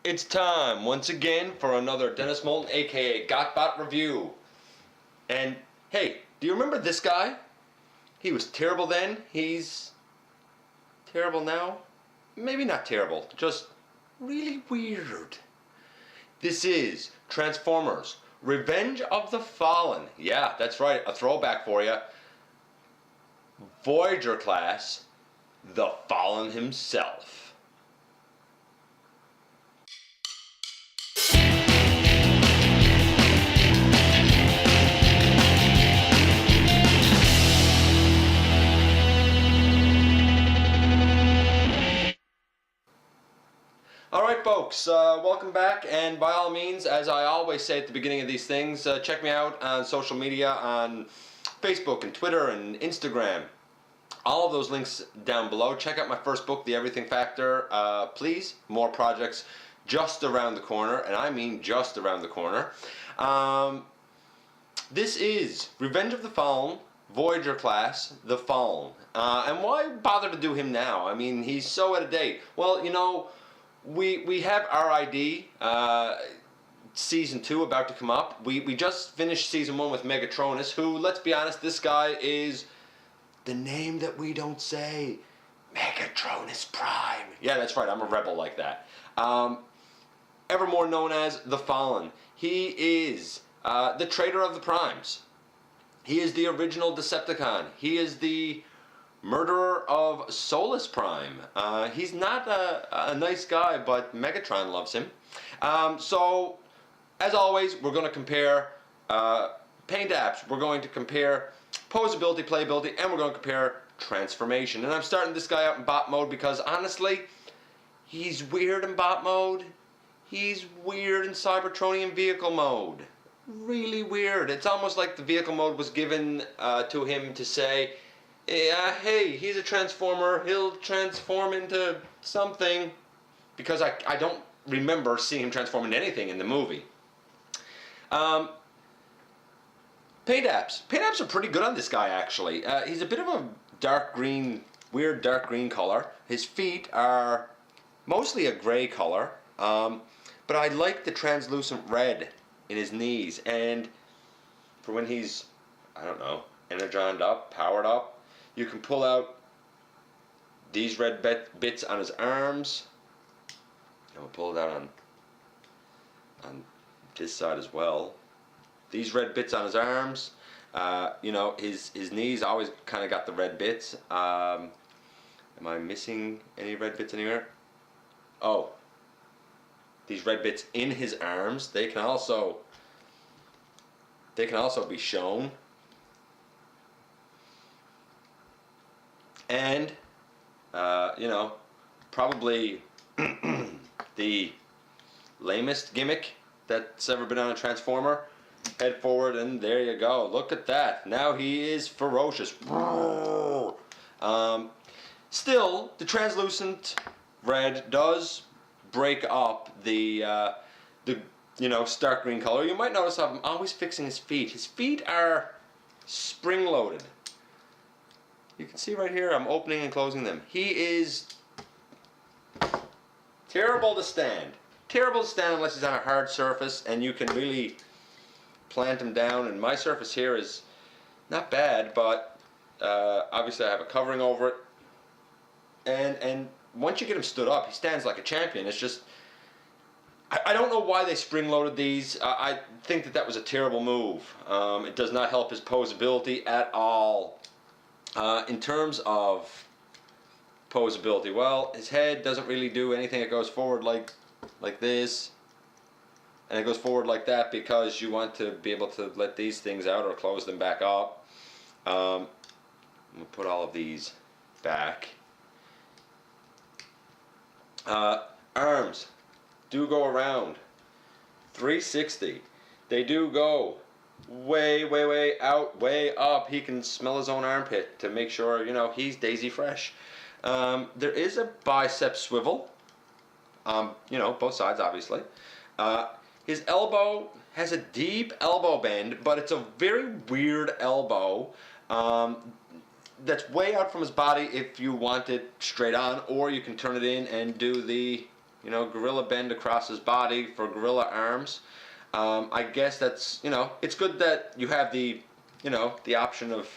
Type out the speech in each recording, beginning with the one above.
It's time once again for another Dennis Moulton, aka GotBot review. And hey, do you remember this guy? He was terrible then. He's terrible now. Maybe not terrible, just really weird. This is Transformers: Revenge of the Fallen. Yeah, that's right, a throwback for you. Voyager class, the Fallen himself. Alright folks, welcome back, and by all means, as I always say at the beginning of these things, check me out on social media, on Facebook and Twitter and Instagram. All of those links down below. Check out my first book, The Everything Factor. Please, more projects just around the corner, and I mean just around the corner. This is Revenge of the Fallen, Voyager class, The Fallen. And why bother to do him now? I mean, he's so out of date. Well, you know, we have RID, Season 2 about to come up. We just finished Season 1 with Megatronus, who, let's be honest, this guy is the name that we don't say. Megatronus Prime. Yeah, that's right, I'm a rebel like that. Evermore known as The Fallen. He is the traitor of the Primes. He is the original Decepticon. He is the murderer of Solus Prime. He's not a nice guy, but Megatron loves him. So, as always, we're going to compare paint apps. We're going to compare posability, playability, and we're going to compare transformation. And I'm starting this guy out in bot mode because, honestly, he's weird in bot mode. He's weird in Cybertronian vehicle mode. Really weird. It's almost like the vehicle mode was given to him to say, hey, he's a transformer, he'll transform into something, because I don't remember seeing him transform into anything in the movie. Paint apps. Paint apps are pretty good on this guy, actually. He's a bit of a dark green, weird dark green color. His feet are mostly a gray color, but I like the translucent red in his knees, and for when he's, I don't know, energized up, powered up, you can pull out these red bits on his arms. And we'll pull it out on this side as well. These red bits on his arms. You know, his knees always kind of got the red bits. Am I missing any red bits anywhere? Oh, these red bits in his arms. They can also be shown. And, you know, probably the lamest gimmick that's ever been on a Transformer. Head forward, and there you go. Look at that. Now he is ferocious. Still, the translucent red does break up the you know, stark green color. You might notice I'm always fixing his feet. His feet are spring-loaded. You can see right here, I'm opening and closing them. He is terrible to stand. Terrible to stand unless he's on a hard surface and you can really plant him down. And my surface here is not bad, but obviously I have a covering over it. And once you get him stood up, he stands like a champion. It's just, I don't know why they spring-loaded these. I think that was a terrible move. It does not help his posability at all. In terms of posability, well, his head doesn't really do anything. It goes forward like this, and it goes forward like that because you want to be able to let these things out or close them back up. I'm going to put all of these back. Arms do go around 360. They do go way out, way up. He can smell his own armpit to make sure, you know, he's daisy fresh. There is a bicep swivel, you know, both sides obviously. His elbow has a deep elbow bend, but it's a very weird elbow that's way out from his body if you want it straight on, or you can turn it in and do the You know, gorilla bend across his body for gorilla arms. I guess that's, you know, it's good that you have the, you know, the option of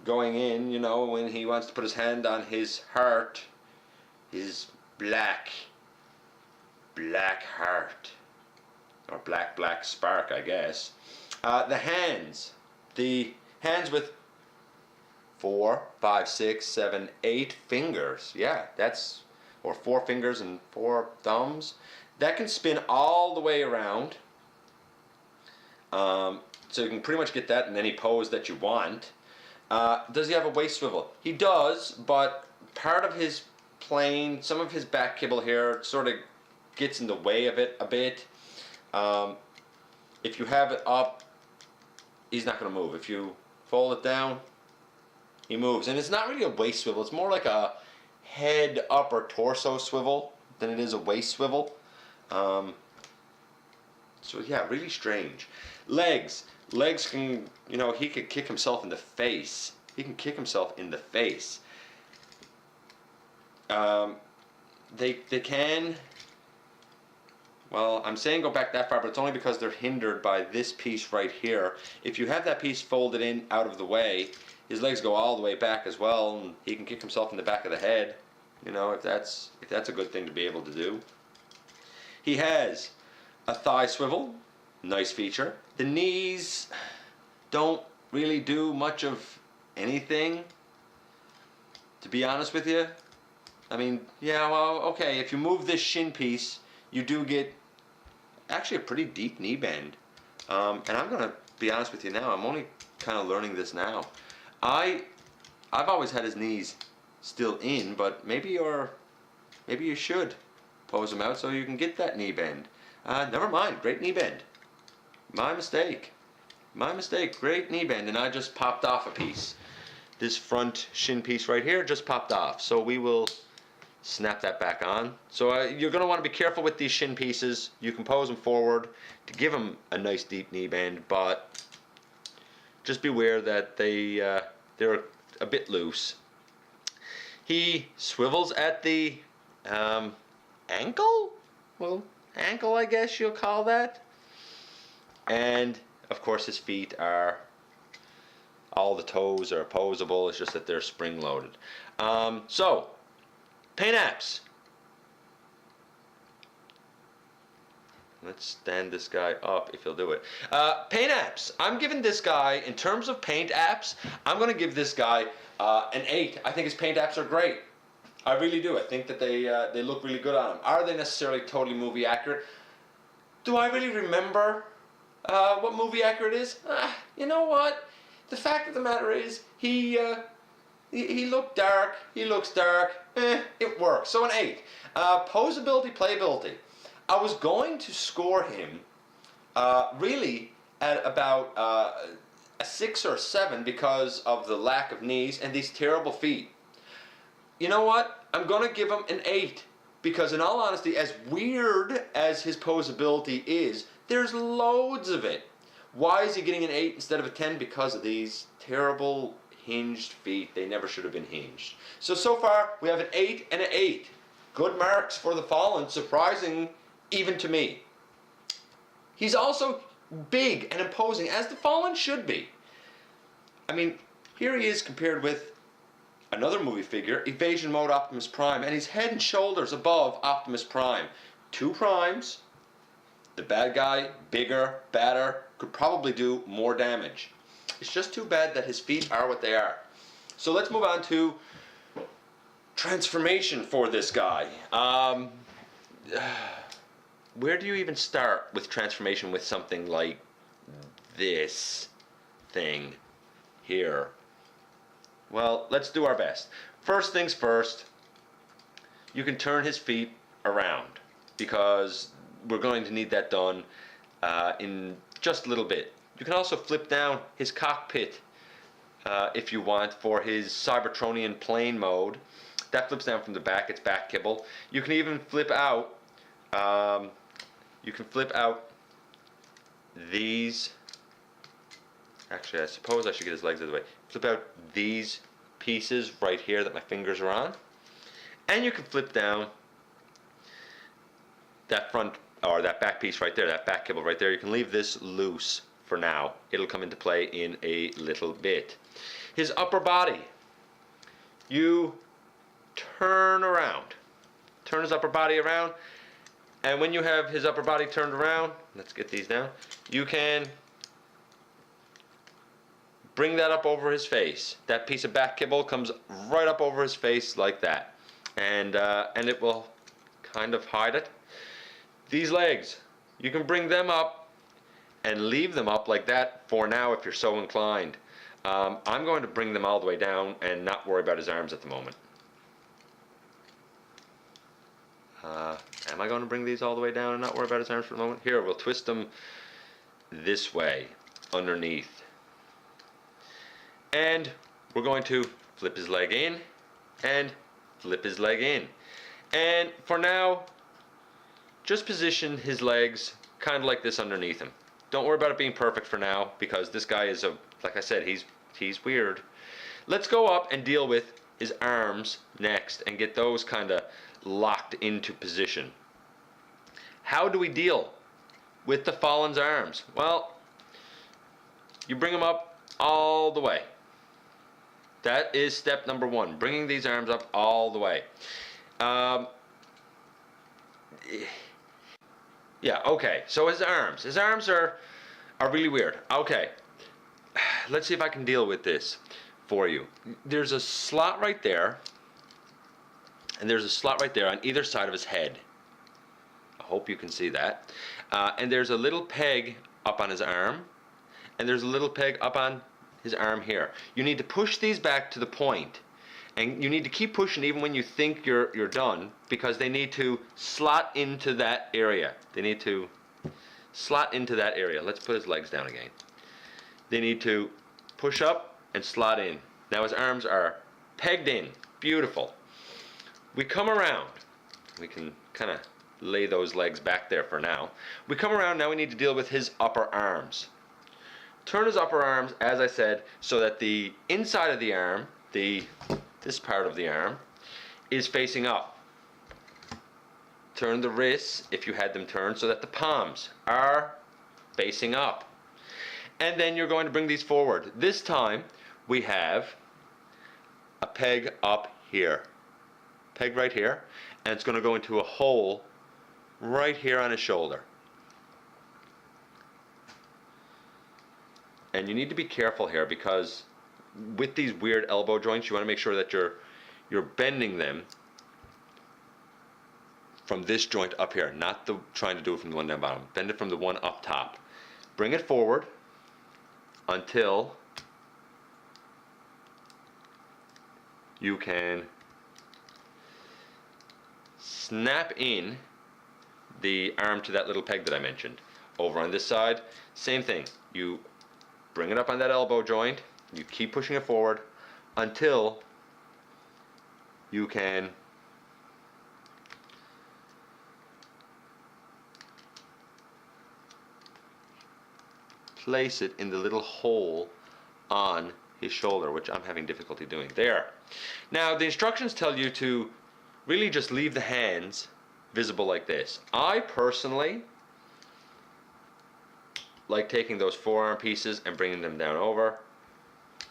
going in, you know, when he wants to put his hand on his heart, his black heart, or black spark, I guess. The hands with 4, 5, 6, 7, 8 fingers. Yeah, that's, or 4 fingers and 4 thumbs. That can spin all the way around. So you can pretty much get that in any pose that you want. Does he have a waist swivel? He does, but part of his plane, some of his back kibble here sort of gets in the way of it a bit. If you have it up, he's not going to move. If you fold it down, he moves. And it's not really a waist swivel. It's more like a head up or torso swivel than it is a waist swivel. So yeah, really strange. Legs can, you know, he could kick himself in the face. He can kick himself in the face. They can, well, I'm saying go back that far, but it's only because they're hindered by this piece right here. If you have that piece folded in out of the way, his legs go all the way back as well, and he can kick himself in the back of the head. You know, if that's a good thing to be able to do. He has a thigh swivel, nice feature. The knees don't really do much of anything, to be honest with you. I mean, yeah, well, okay, if you move this shin piece, you do get actually a pretty deep knee bend. And I'm going to be honest with you now, I'm only kind of learning this now. I've always had his knees still in, but maybe you should pose them out so you can get that knee bend. Never mind, great knee bend. My mistake, great knee bend, and I just popped off a piece. This front shin piece right here just popped off, so we will snap that back on. So you're going to want to be careful with these shin pieces. You can pose them forward to give them a nice deep knee bend, but just beware that they're a bit loose. He swivels at the ankle? Well, ankle, I guess you'll call that. And of course his feet are, all the toes are opposable, it's just that they're spring loaded. So, paint apps. Let's stand this guy up if he'll do it. Paint apps. I'm giving this guy, in terms of paint apps, I'm going to give this guy an 8. I think his paint apps are great. I really do. I think that they look really good on him. Are they necessarily totally movie accurate? Do I really remember what movie accurate is? You know what? The fact of the matter is, he looked dark. He looks dark. It works. So an 8. Posability, playability. I was going to score him really at about a 6 or 7 because of the lack of knees and these terrible feet. You know what? I'm going to give him an 8 because, in all honesty, as weird as his posability is, there's loads of it. Why is he getting an 8 instead of a 10? Because of these terrible hinged feet. They never should have been hinged. So far, we have an 8 and an 8. Good marks for the Fallen, surprising even to me. He's also big and imposing, as the Fallen should be. I mean, here he is compared with another movie figure, Evasion Mode Optimus Prime, and he's head and shoulders above Optimus Prime. 2 primes, the bad guy, bigger, badder, could probably do more damage. It's just too bad that his feet are what they are. So let's move on to transformation for this guy. Where do you even start with transformation with something like this thing here? Well, let's do our best. First things first, you can turn his feet around because we're going to need that done in just a little bit. You can also flip down his cockpit if you want for his Cybertronian plane mode. That flips down from the back, it's back kibble. You can even flip out these. Actually, I suppose I should get his legs out of the way. Flip out these pieces right here that my fingers are on. And you can flip down that front or that back piece right there, that back kibble right there, you can leave this loose for now. It'll come into play in a little bit. His upper body, you turn around. Turn his upper body around, and when you have his upper body turned around, let's get these down, you can bring that up over his face. That piece of back kibble comes right up over his face like that, and it will kind of hide it. These legs, you can bring them up and leave them up like that for now if you're so inclined. I'm going to bring them all the way down and not worry about his arms at the moment. Am I going to bring these all the way down and not worry about his arms for the moment? Here, we'll twist them this way, underneath. And we're going to flip his leg in and flip his leg in. And for now, just position his legs kind of like this underneath him. Don't worry about it being perfect for now, because this guy is, like I said, he's weird. Let's go up and deal with his arms next and get those kind of locked into position. How do we deal with the Fallen's arms? Well, you bring them up all the way. That is step number one, bringing these arms up all the way. Yeah, okay, so his arms are really weird. Okay, let's see if I can deal with this for you. There's a slot right there, and there's a slot right there on either side of his head. I hope you can see that. And there's a little peg up on his arm, and there's a little peg up on his arm here. You need to push these back to the point, and you need to keep pushing even when you think you're done, because they need to slot into that area. They need to slot into that area. Let's put his legs down again. They need to push up and slot in. Now his arms are pegged in. Beautiful. We come around. We can kind of lay those legs back there for now. We come around, now we need to deal with his upper arms. Turn his upper arms, as I said, so that the inside of the arm, this part of the arm, is facing up. Turn the wrists, if you had them turned, so that the palms are facing up. And then you're going to bring these forward. This time, we have a peg up here. Peg right here, and it's going to go into a hole right here on his shoulder. And you need to be careful here, because with these weird elbow joints, you want to make sure that you're bending them from this joint up here, not trying to do it from the one down bottom. Bend it from the one up top. Bring it forward until you can snap in the arm to that little peg that I mentioned. Over on this side, same thing. You bring it up on that elbow joint, you keep pushing it forward until you can place it in the little hole on his shoulder, which I'm having difficulty doing. There. Now the instructions tell you to really just leave the hands visible like this. I personally like taking those forearm pieces and bringing them down over.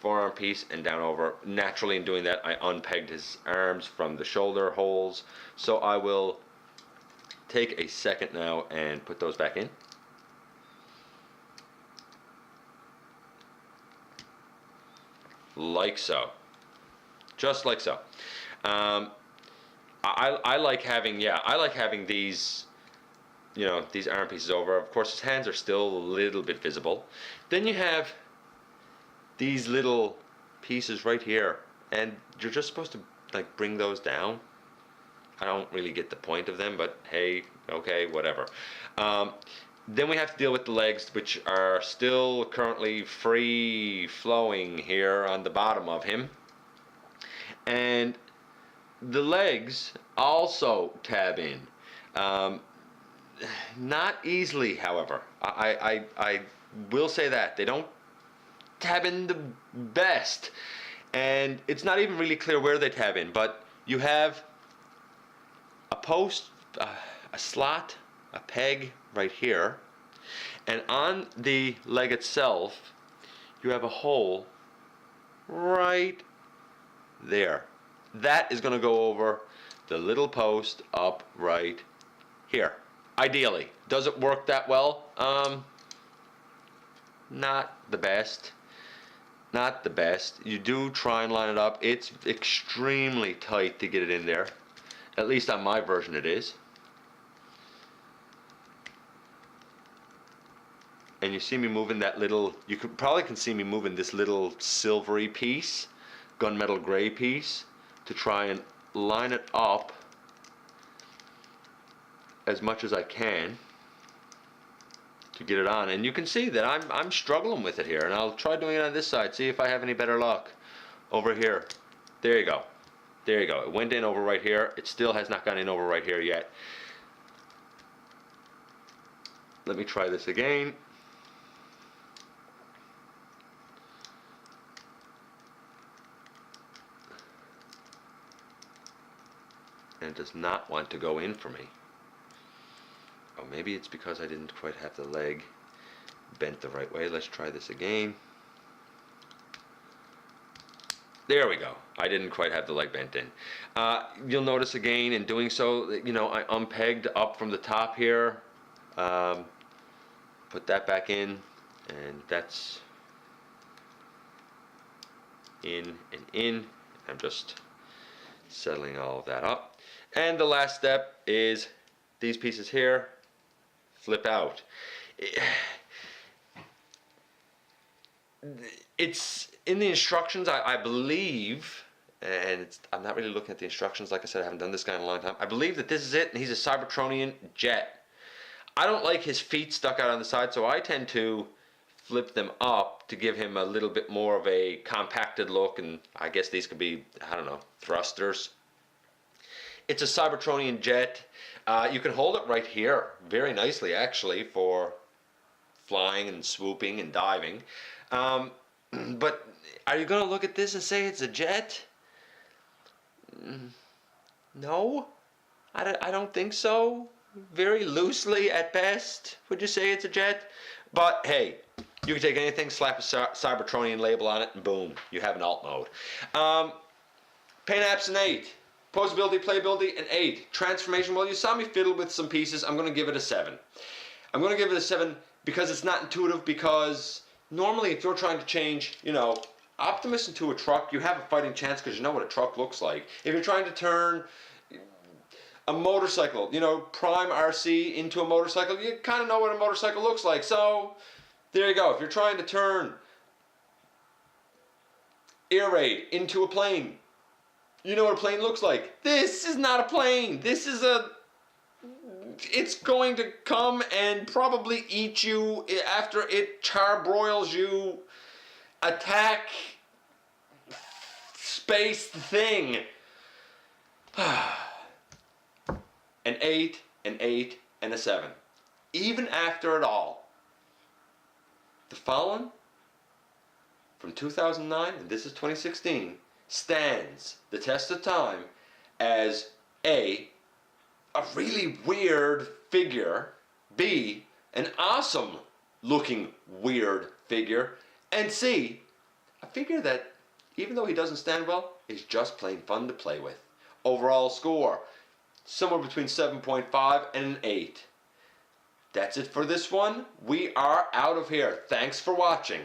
Forearm piece and down over. Naturally, in doing that, I unpegged his arms from the shoulder holes. So I will take a second now and put those back in. Like so. Just like so. I like having these, these arm pieces over. Of course, his hands are still a little bit visible. Then you have these little pieces right here, and you're just supposed to bring those down. I don't really get the point of them, but hey, okay, whatever. Then we have to deal with the legs, which are still currently free flowing here on the bottom of him. And the legs also tab in. Not easily, however. I will say that. They don't tab in the best. And it's not even really clear where they tab in, but you have a post, a slot a peg right here, and on the leg itself you have a hole right there. That is going to go over the little post up right here. Ideally. Does it work that well? Not the best. Not the best. You do try and line it up. It's extremely tight to get it in there. At least on my version it is. And you see me moving that little, you probably can see me moving this little silvery piece, gunmetal gray piece, to try and line it up as much as I can to get it on. And you can see that I'm struggling with it here, and I'll try doing it on this side, see if I have any better luck. Over here, there you go, there you go. It went in over right here. It still has not gone in over right here yet. Let me try this again. And it does not want to go in for me. Oh, maybe it's because I didn't quite have the leg bent the right way. Let's try this again. There we go. I didn't quite have the leg bent in. You'll notice again in doing so, you know, I unpegged up from the top here. Put that back in, and that's in and in. I'm just settling all of that up. And the last step is these pieces here flip out. It's in the instructions, I believe, and I'm not really looking at the instructions. Like I said, I haven't done this guy in a long time. I believe that this is it, and he's a Cybertronian jet. I don't like his feet stuck out on the side, so I tend to flip them up to give him a little bit more of a compacted look, and I guess these could be, I don't know, thrusters. It's a Cybertronian jet. You can hold it right here very nicely, actually, for flying and swooping and diving. But are you going to look at this and say it's a jet? No, I don't think so. Very loosely at best would you say it's a jet. But hey, you can take anything, slap a Cybertronian label on it, and boom, you have an alt mode. Paint apps an 8. Posability, playability, an 8. Transformation, well, you saw me fiddle with some pieces. I'm going to give it a 7. I'm going to give it a 7 because it's not intuitive, because normally if you're trying to change, you know, Optimus into a truck, you have a fighting chance because you know what a truck looks like. If you're trying to turn a motorcycle, you know, Prime RC into a motorcycle, you kind of know what a motorcycle looks like. So there you go. If you're trying to turn Air Raid into a plane, you know what a plane looks like. This is not a plane. This is it's going to come and probably eat you after it charbroils you. Attack space thing. An 8, an 8, and a 7. Even after it all, the Fallen from 2009, and this is 2016, stands the test of time as A, really weird figure, B, an awesome looking weird figure, and C, a figure that, even though he doesn't stand well, is just plain fun to play with. Overall score, somewhere between 7.5 and an 8. That's it for this one. We are out of here. Thanks for watching.